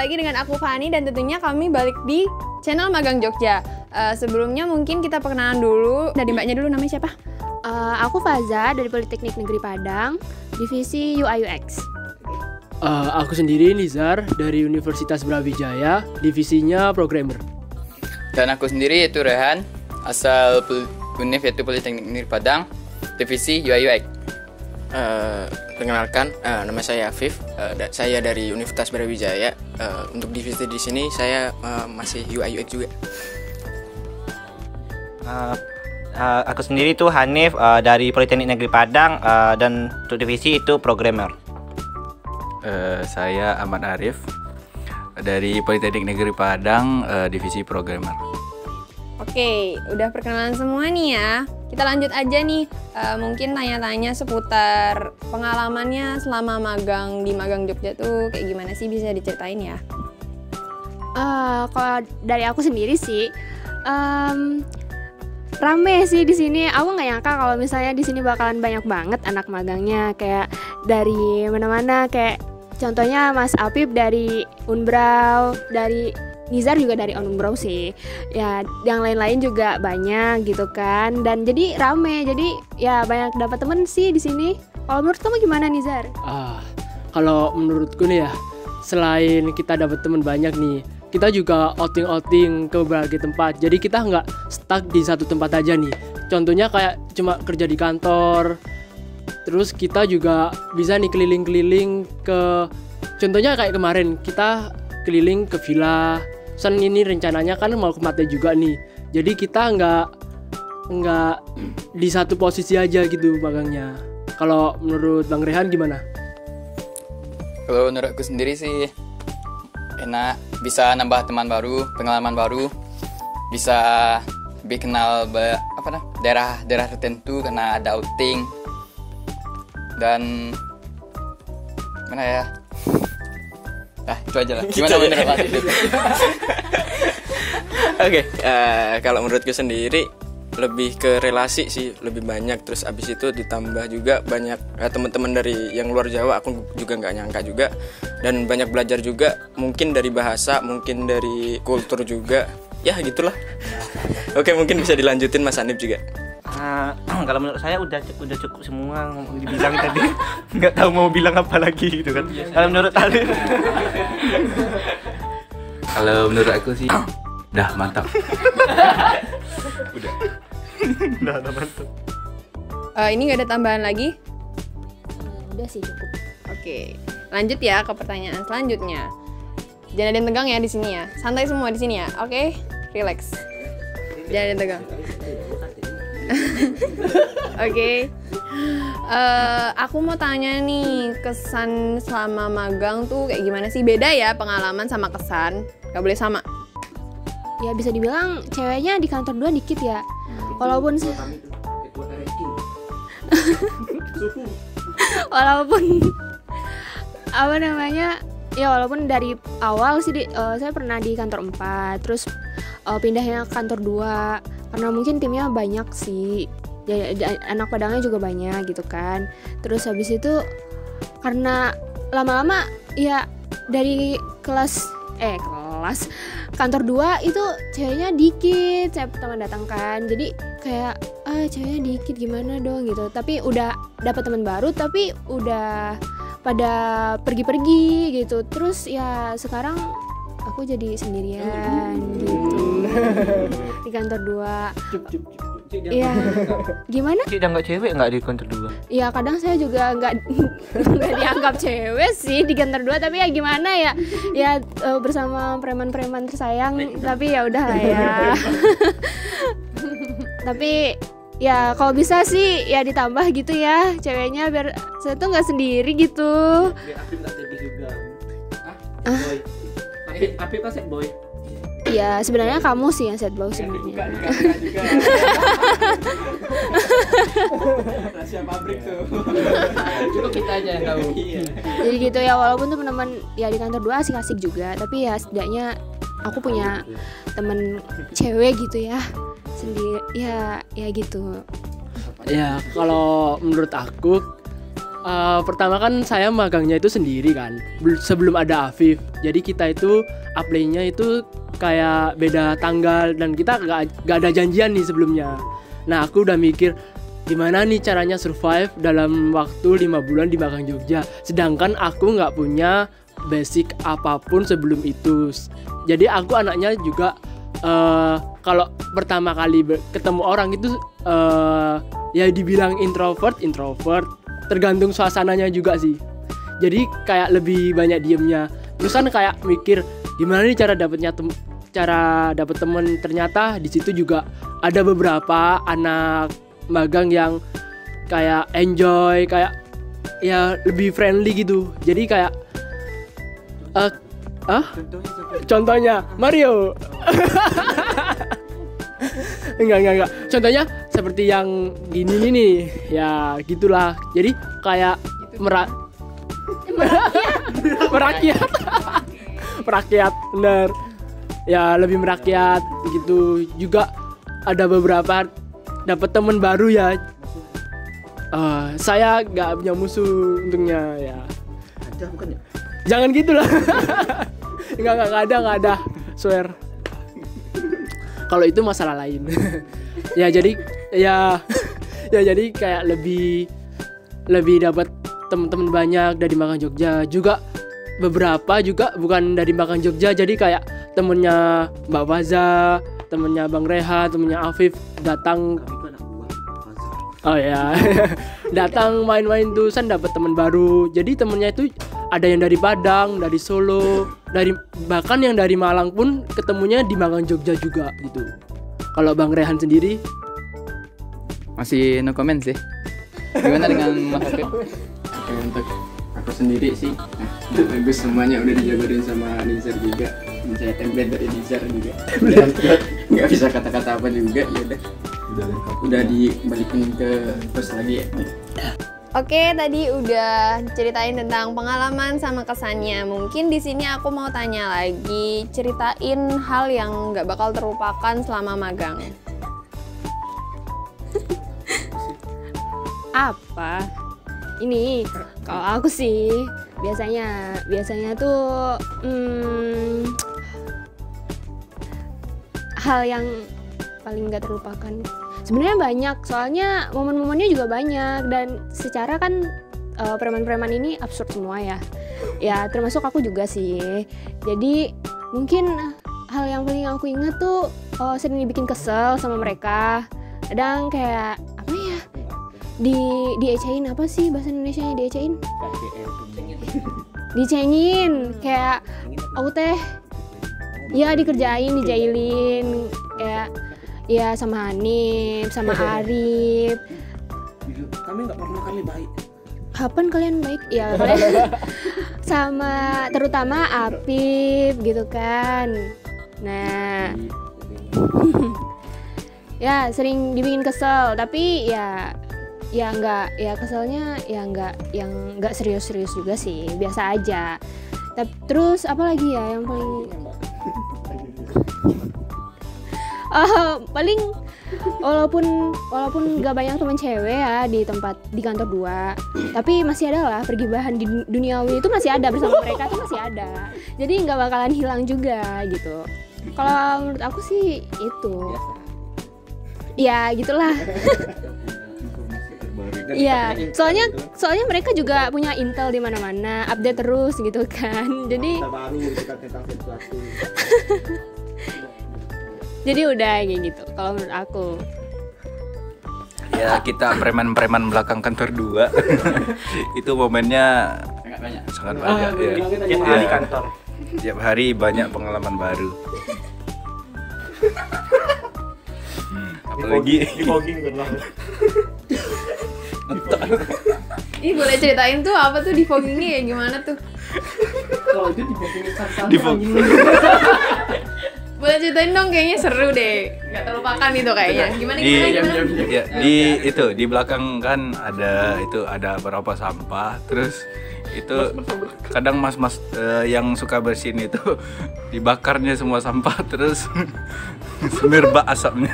lagi dengan aku Fani dan tentunya kami balik di channel Magang Jogja. Sebelumnya mungkin kita perkenalan dulu. Dari mbaknya dulu, namanya siapa? Aku Faza dari Politeknik Negeri Padang, divisi UI UX. Aku sendiri Nizar dari Universitas Brawijaya, divisinya programmer. Dan aku sendiri yaitu Rehan, asal Univ yaitu Politeknik Negeri Padang, divisi UI UX. Perkenalkan, nama saya Afif. Saya dari Universitas Brawijaya. Untuk divisi di sini saya masih UI UX juga. Aku sendiri itu Hanif dari Politeknik Negeri Padang dan untuk divisi itu programmer. Saya Ahmad Arif dari Politeknik Negeri Padang, divisi programmer. Oke, udah perkenalan semua nih ya. Kita lanjut aja nih, mungkin tanya-tanya seputar pengalamannya selama magang di Magang Jogja tuh kayak gimana sih, bisa diceritain ya? Kalau dari aku sendiri sih, rame sih di sini. Aku nggak nyangka kalau misalnya di sini bakalan banyak banget anak magangnya, kayak dari mana-mana. Kayak contohnya Mas Apip dari Unbrau, dari Nizar juga dari Unbrau sih. Ya, yang lain-lain juga banyak gitu kan. Dan jadi rame. Jadi ya banyak dapat temen sih di sini. Kalau menurut kamu gimana, Nizar? Kalau menurutku nih ya, selain kita dapat teman banyak nih, kita juga outing-outing ke berbagai tempat. Jadi kita nggak stuck di satu tempat aja nih. Contohnya kayak cuma kerja di kantor. Terus kita juga bisa nih keliling-keliling ke, contohnya kayak kemarin kita keliling ke villa. Sen ini rencananya kan mau ke Mate juga nih. Jadi kita nggak di satu posisi aja gitu magangnya. Kalau menurut Bang Rehan gimana? Kalau menurut aku sendiri sih enak, bisa nambah teman baru, pengalaman baru, bisa lebih kenal daerah tertentu karena ada outing. Dan mana ya? Itu aja lah. Gimana menurut Pak? Oke, kalau menurutku sendiri lebih ke relasi sih, lebih banyak. Terus abis itu ditambah juga banyak teman-teman dari yang luar Jawa, aku juga nggak nyangka juga. Dan banyak belajar juga, mungkin dari bahasa, mungkin dari kultur juga. Ya gitulah. Oke, mungkin bisa dilanjutin Mas Hanif juga. Kalau menurut saya udah cukup semua ngomong dibilang tadi. Nggak tahu mau bilang apa lagi gitu kan. Kalau menurut Alif, Kalau menurut aku sih, udah mantap. udah mantap. Ini nggak ada tambahan lagi? Udah sih cukup. Oke, lanjut ya ke pertanyaan selanjutnya. Jangan ada yang tegang ya di sini ya. Santai semua di sini ya. Oke, relax. Jangan ada yang tegang. Oke. Aku mau tanya nih, kesan selama magang tuh kayak gimana sih? Beda ya pengalaman sama kesan. Gak boleh sama. Ya bisa dibilang ceweknya di kantor 2 dikit ya. Walaupun apa namanya, ya walaupun dari awal sih saya pernah di kantor 4, terus pindahnya ke kantor 2 karena mungkin timnya banyak sih, anak Padangnya juga banyak gitu kan. Terus habis itu karena lama-lama ya dari kelas kantor 2 itu ceweknya dikit, saya pertama datang kan, jadi kayak ceweknya dikit gimana dong gitu. Tapi udah dapat teman baru, tapi udah pada pergi-pergi gitu. Terus ya sekarang aku jadi sendirian gitu di kantor 2. Iya. Gimana? Udah nggak cewek nggak di kantor 2? Ya kadang saya juga nggak dianggap cewek sih di kantor 2, tapi ya gimana ya? Ya bersama preman-preman tersayang, tapi ya udah lah ya. Tapi ya kalau bisa sih ya ditambah gitu ya ceweknya, biar saya tuh nggak sendiri gitu. Biar Apip nggak sedih juga. Apip kan set boy. Ya sebenarnya kamu sih yang set boy sebenarnya. Rahasia pabrik tuh. Cuma kita aja yang tahu. Jadi gitu ya, walaupun teman-teman ya di kantor 2 asik-asik juga, tapi ya setidaknya aku punya temen cewek gitu ya sendiri, ya gitu. Ya kalau menurut aku Pertama kan saya magangnya itu sendiri kan, sebelum ada Afif. Jadi kita itu apply-nya itu kayak beda tanggal dan kita gak ada janjian nih sebelumnya. Nah aku udah mikir gimana nih caranya survive dalam waktu 5 bulan di magang Jogja. Sedangkan aku gak punya basic apapun sebelum itu. Jadi aku anaknya juga kalau pertama kali ketemu orang itu ya dibilang introvert, tergantung suasananya juga sih. Jadi kayak lebih banyak diemnya. Terus kan kayak mikir gimana nih cara dapet temen. Ternyata di situ juga ada beberapa anak magang yang kayak enjoy, kayak ya lebih friendly gitu. Jadi kayak contohnya Mario. enggak. Contohnya seperti yang gini nih. Ya, gitulah. Jadi kayak merakyat, bener. Ya, lebih merakyat gitu. Juga ada beberapa dapat teman baru ya. Saya nggak punya musuh untungnya ya. Ada bukan ya? Jangan gitulah. Nggak ada. Swear. Kalau itu masalah lain. Ya jadi kayak lebih dapat teman-teman banyak dari magang Jogja. Juga beberapa juga bukan dari magang Jogja. Jadi kayak temennya Mbak Faza, temennya Bang Reha, temennya Afif datang. Oh ya. Datang main-main tuh dapat teman baru. Jadi temennya itu ada yang dari Padang, dari Solo, bahkan yang dari Malang pun ketemunya di magang Jogja juga gitu. Kalau Bang Rehan sendiri Masih no comment sih. Gimana dengan Mas Afif? Oke, untuk aku sendiri sih bagus, semuanya udah dijabarin sama Nizar juga. Saya template dari Nizar juga. Nggak bisa kata-kata apa juga, ya udah dibalikin ke terus lagi ya. Oke, tadi udah ceritain tentang pengalaman sama kesannya. Mungkin di sini aku mau tanya lagi, ceritain hal yang nggak bakal terlupakan selama magang. Apa? Ini kalau aku sih biasanya tuh hal yang paling nggak terlupakan. Sebenarnya banyak, soalnya momen-momennya juga banyak dan secara kan preman-preman ini absurd semua ya. Ya termasuk aku juga sih. Jadi mungkin hal yang paling aku ingat tuh sering dibikin kesel sama mereka. Kadang kayak apa ya? Diecehin, apa sih bahasa Indonesianya diecehin? Dicengin, kayak aku teh ya dikerjain, dijailin kayak ya sama Hanif, sama Arif. Kami nggak pernah kami baik. Kapan kalian baik? Ya kalian sama terutama Apip gitu kan. Nah, ya sering dibikin kesel, tapi ya nggak, ya keselnya ya nggak yang nggak serius-serius juga sih, biasa aja. Terus apa lagi ya yang paling paling walaupun nggak banyak teman cewek ya di kantor 2, tapi masih ada lah pergibahan di duniawi itu, masih ada bersama mereka tuh, masih ada, jadi nggak bakalan hilang juga gitu. Kalau menurut aku sih itu ya gitulah. Iya, soalnya mereka juga punya intel di mana-mana, update terus gitu kan. Jadi jadi udah kayak gitu kalau menurut aku. Ya kita preman-preman belakang kantor 2 itu momennya sangat banyak ya. Tiap hari kantor. Tiap hari banyak pengalaman baru. Apalagi di fogging benar. Ih, boleh ceritain tuh apa tuh di foggingnya ya, gimana tuh? kalau itu di fogging. Boleh ceritain dong, kayaknya seru deh, nggak terlupakan itu kayaknya. Gimana? Ya, di belakang kan ada beberapa sampah, terus itu kadang mas-mas yang suka bersihin itu dibakarnya semua sampah, terus semerbak asapnya.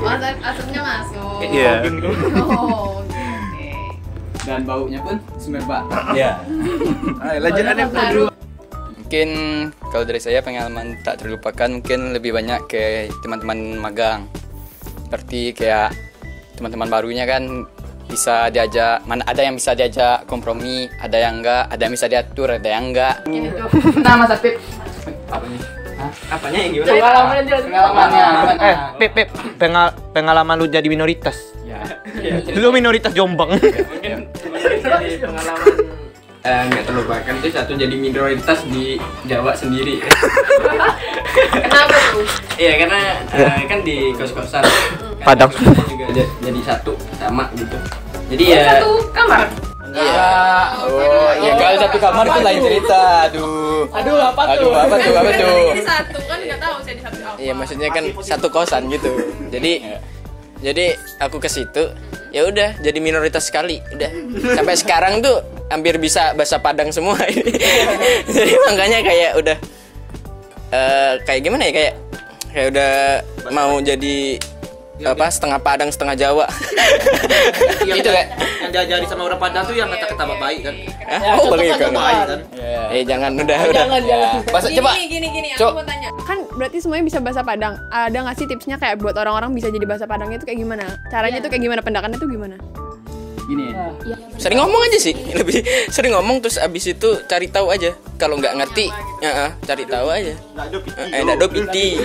Oh, asapnya masuk. Iya. Oh, oke. dan baunya pun semerbak. Ya. Lanjut ada kedua. Mungkin kalau dari saya pengalaman tak terlupakan mungkin lebih banyak ke teman-teman magang. Seperti kayak teman-teman barunya kan bisa diajak, mana ada yang bisa diajak kompromi, ada yang enggak, ada yang bisa diatur, ada yang enggak. Nah, Mas Apip. Apa nih? Apanya yang gimana? Pengalamannya. Pip, pengalaman lu jadi minoritas. Ya. Lu minoritas Jombang. Mungkin jadi pengalaman nggak terlupakan itu satu jadi minoritas di Jawa sendiri. Kenapa tuh? Iya karena kan di kos-kosan Padang. juga jadi satu sama gitu. Jadi ya Satu kamar. Iya. Oh, ya kalau satu kamar itu lain cerita. Aduh, apa tuh? Apa tuh? Ini satu kan nggak tahu saya di satu apa. Iya maksudnya kan satu kosan gitu. Jadi aku ke situ ya udah jadi minoritas sekali udah sampai sekarang tuh hampir bisa bahasa Padang semua ini. Jadi makanya kayak udah kayak gimana ya kayak udah mau jadi apa setengah Padang setengah Jawa. Itu kayak yang diajari sama orang Padang tuh yang kata-kata baik kan. Oh begitu Baik kan. jangan udah Coba. Gini, aku mau tanya. Kan berarti semuanya bisa bahasa Padang. Ada nggak sih tipsnya kayak buat orang-orang bisa jadi bahasa Padangnya itu kayak gimana? Caranya tuh kayak gimana? Pendakannya tuh gimana? Gini. sering ngomong aja sih lebih sering ngomong terus abis itu cari tahu aja kalau nggak ngerti cari tahu aja nggak do piti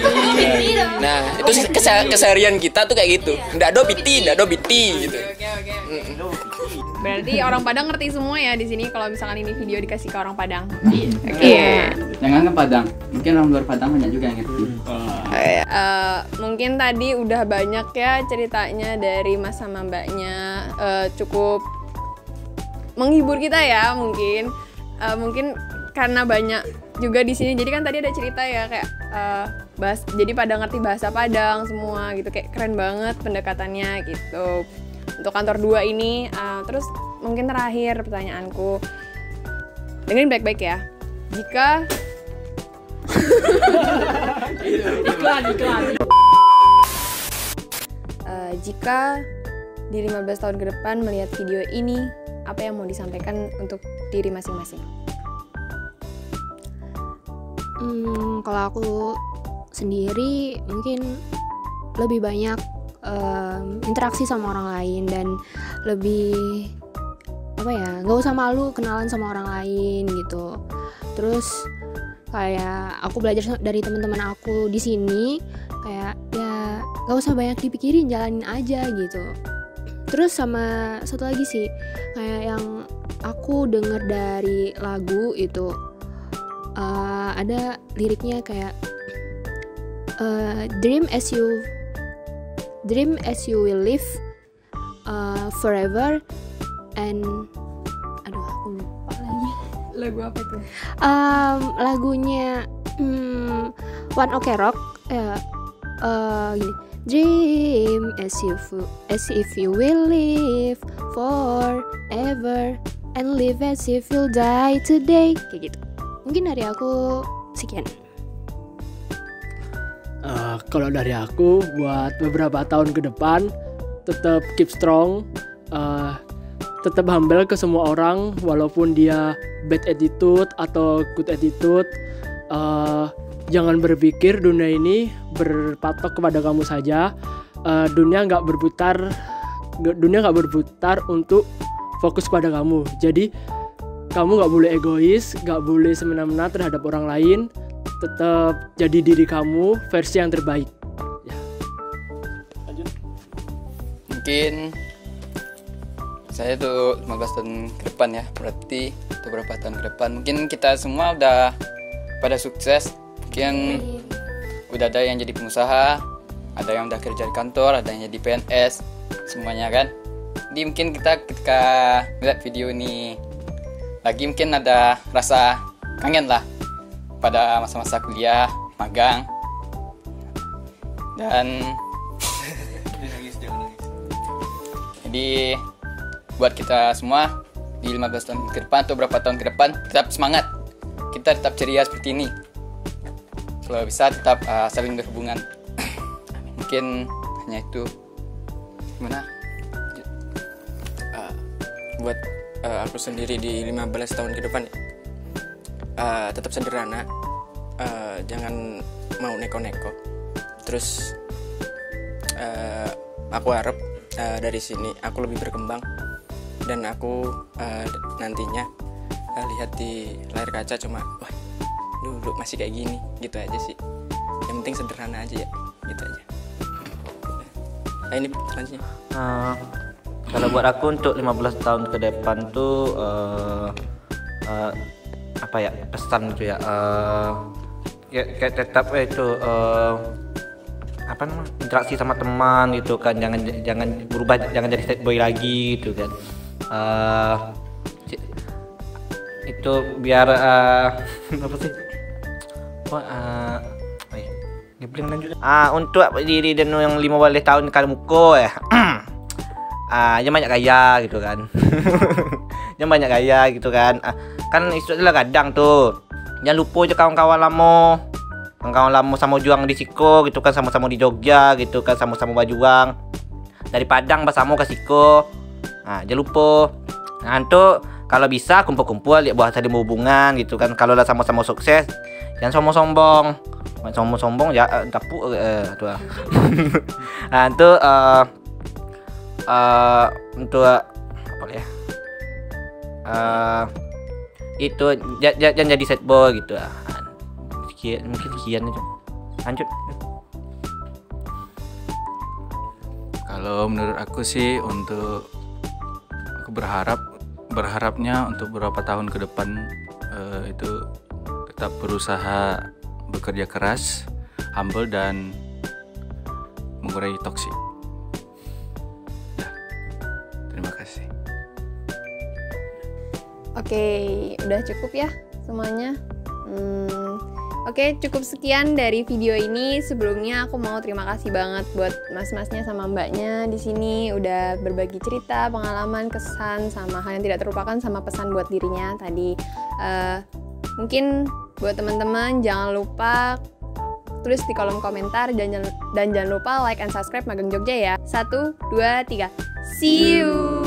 nah itu keseharian kita tuh kayak gitu nggak do piti gitu. Berarti orang Padang ngerti semua ya di sini kalau misalkan ini video dikasih ke orang Padang. Jangan ke Padang. Mungkin orang luar Padang banyak juga yang ngerti. Mungkin tadi udah banyak ya ceritanya dari Mas sama Mbaknya, cukup menghibur kita ya mungkin. Mungkin karena banyak juga di sini. Jadi kan tadi ada cerita ya kayak jadi pada ngerti bahasa Padang semua gitu, kayak keren banget pendekatannya gitu. Untuk kantor 2 ini, terus mungkin terakhir pertanyaanku, dengerin baik-baik ya. Jika jika di 15 tahun ke depan melihat video ini, apa yang mau disampaikan untuk diri masing-masing? Kalau aku sendiri mungkin lebih banyak interaksi sama orang lain dan lebih nggak usah malu kenalan sama orang lain gitu. Terus kayak aku belajar dari teman-teman aku di sini kayak ya nggak usah banyak dipikirin, jalanin aja gitu. Terus sama satu lagi sih kayak yang aku denger dari lagu itu ada liriknya kayak dream as you will live forever and aku lupa lagi Lagu apa itu? lagunya One Ok Rock gini, dream as if you will live forever and live as if you'll die today, kayak gitu. Mungkin dari aku sekian. Kalau dari aku buat beberapa tahun ke depan tetap keep strong, tetap humble ke semua orang walaupun dia bad attitude atau good attitude. Jangan berpikir dunia ini berpatok kepada kamu saja. Dunia nggak berputar untuk fokus pada kamu. Jadi kamu nggak boleh egois, nggak boleh semena-mena terhadap orang lain. Tetap jadi diri kamu versi yang terbaik. Ya. Lanjut. Mungkin saya tuh 15 tahun ke depan ya, berarti beberapa tahun ke depan mungkin kita semua udah pada sukses. Mungkin udah ada yang jadi pengusaha, ada yang udah kerja di kantor, ada yang jadi PNS, semuanya kan. Jadi mungkin kita ketika lihat video ini lagi mungkin ada rasa kangen lah pada masa-masa kuliah, magang, dan jadi buat kita semua di 15 tahun ke depan atau berapa tahun ke depan tetap semangat, kita tetap ceria seperti ini, kalau bisa tetap saling berhubungan. Mungkin hanya itu. Gimana? buat aku sendiri di 15 tahun ke depan tetap sederhana, jangan mau neko-neko. Terus aku harap dari sini aku lebih berkembang dan aku nantinya lihat di layar kaca cuma wah dulu masih kayak gini gitu aja sih. Yang penting sederhana aja ya, gitu aja. Ini selanjutnya. Kalau buat aku untuk 15 tahun ke depan tuh apa ya, pesan gitu ya, kayak tetap itu apa namanya, interaksi sama teman gitu kan, jangan berubah, jangan jadi sad boy lagi gitu kan. Itu biar apa sih, untuk diri dan yang 15 tahun kan muko ya. Jangan banyak gaya gitu kan. Jangan banyak gaya gitu kan. Kan itu adalah kadang tuh. Jangan lupa aja kawan-kawan lama. Kawan-kawan lama sama juang di Siko gitu kan, sama-sama di Jogja gitu kan, sama-sama berjuang. Dari Padang bersama ke Siko. Jangan lupa. Untuk kalau bisa kumpul-kumpul lihat buat saling hubungan gitu kan. Kalau lah sama-sama sukses, jangan sombong-sombong. Sombong-sombong ya dapuk tuh. Untuk untuk apa ya, itu jangan jadi sad boy gitu. Mungkin sekian aja, lanjut. Kalau menurut aku sih, untuk aku berharapnya untuk beberapa tahun ke depan itu tetap berusaha bekerja keras, humble, dan mengurangi toksik. Terima kasih. Oke, udah cukup ya semuanya. Oke, cukup sekian dari video ini. Sebelumnya aku mau terima kasih banget buat mas-masnya sama mbaknya di sini udah berbagi cerita, pengalaman, kesan, sama hal yang tidak terlupakan, sama pesan buat dirinya tadi. Mungkin buat teman-teman jangan lupa tulis di kolom komentar dan jangan lupa like and subscribe Magang Jogja ya. 1, 2, 3. See you.